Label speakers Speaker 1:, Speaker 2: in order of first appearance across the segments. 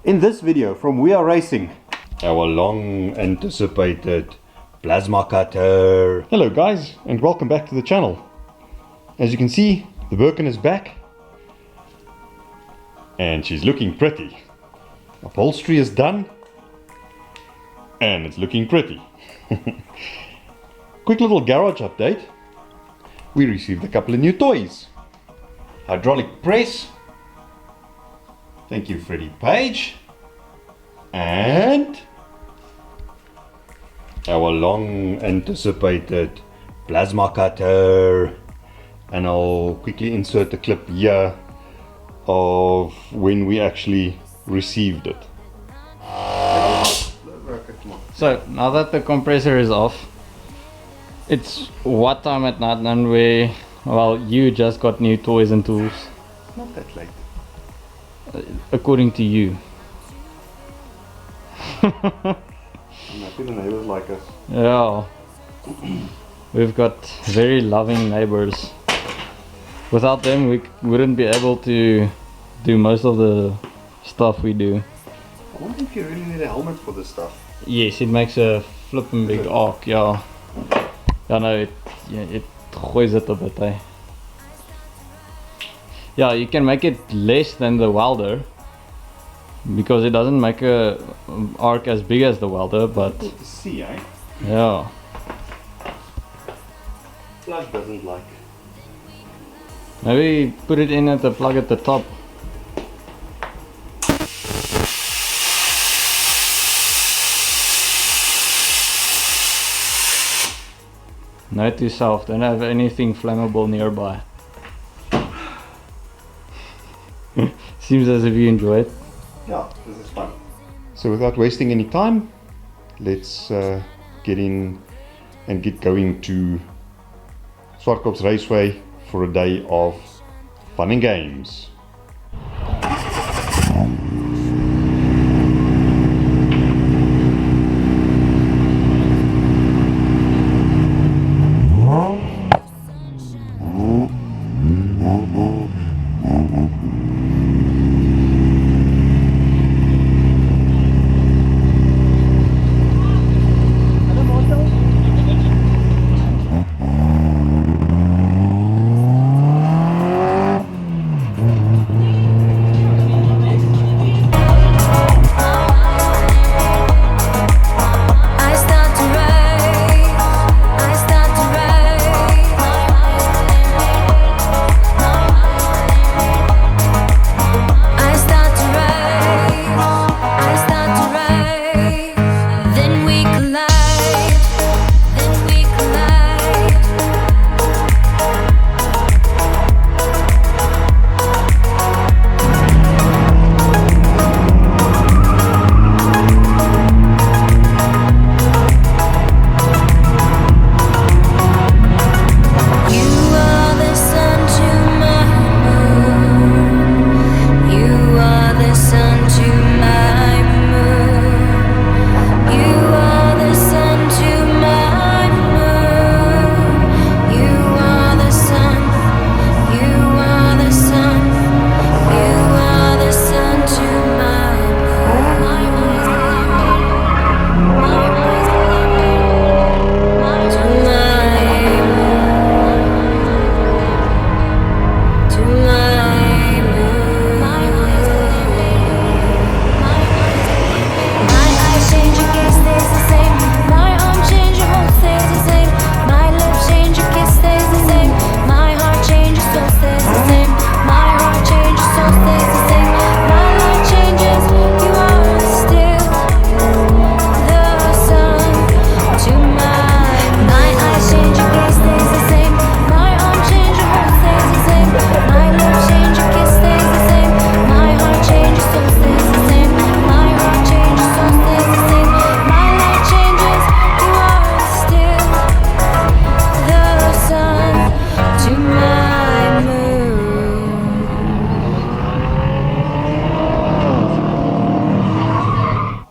Speaker 1: In this video from We Are Racing, our long anticipated plasma cutter. Hello guys, and welcome back to the channel. As you can see, the Birkin is back and she's looking pretty. Upholstery is done and it's looking pretty. Quick little garage update. We received a couple of new toys. Hydraulic press. Thank you, Freddie Page. And our long anticipated plasma cutter. And I'll quickly insert the clip here of when we actually received it.
Speaker 2: So now that the compressor is off, it's what time at night, and well, you just got new toys and tools.
Speaker 1: Not that late.
Speaker 2: According to you.
Speaker 1: I'm happy the neighbors like us.
Speaker 2: Yeah. We've got very loving neighbors. Without them, we wouldn't be able to do most of the stuff we do.
Speaker 1: I wonder if you really need a helmet for this stuff.
Speaker 2: Yes, it makes a flipping big arc, yeah. Yeah, no, it goois it a bit, eh? Yeah, you can make it less than the welder because it doesn't make a arc as big as the welder, but
Speaker 1: Difficult to see, eh?
Speaker 2: yeah.
Speaker 1: Plug doesn't like.
Speaker 2: Maybe put it in at the plug at the top. Note to self, don't have anything flammable nearby. Seems as if you enjoy it.
Speaker 1: Yeah, this is fun. So without wasting any time, let's get in and get going to Swartkops Raceway for a day of fun and games.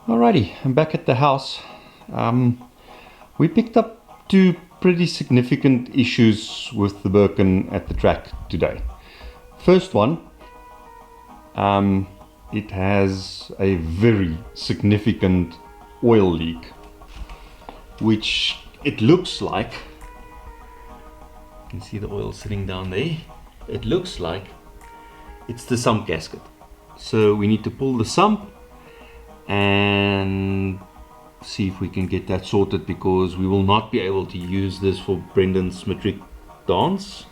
Speaker 1: Alrighty, I'm back at the house. We picked up two pretty significant issues with the Birkin at the track today. First one, it has a very significant oil leak, which it looks like, you can see the oil sitting down there, it looks like it's the sump gasket. So we need to pull the sump and see if we can get that sorted, because we will not be able to use this for Brendan's matric dance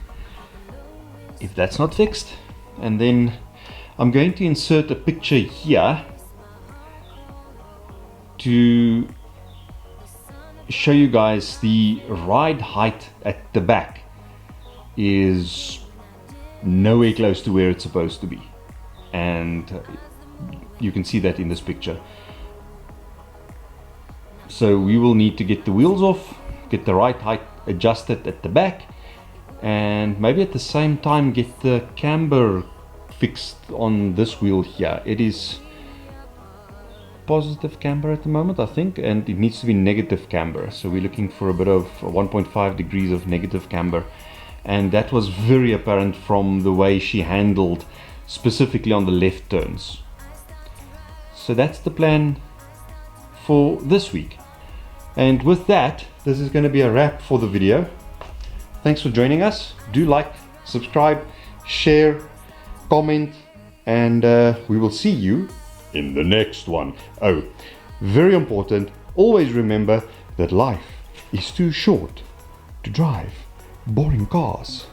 Speaker 1: if that's not fixed. And then I'm going to insert a picture here to show you guys the ride height at the back is nowhere close to where it's supposed to be, and you can see that in this picture. So we will need to get the wheels off, get the right height adjusted at the back, and maybe at the same time get the camber fixed on this wheel here. It is positive camber at the moment, I think, and it needs to be negative camber, so we're looking for a bit of 1.5 degrees of negative camber, and that was very apparent from the way she handled specifically on the left turns. So that's the plan for this week, and with that, this is going to be a wrap for the video. Thanks for joining us. Do like, subscribe, share, comment, and we will see you in the next one. Oh, very important, always remember that life is too short to drive boring cars.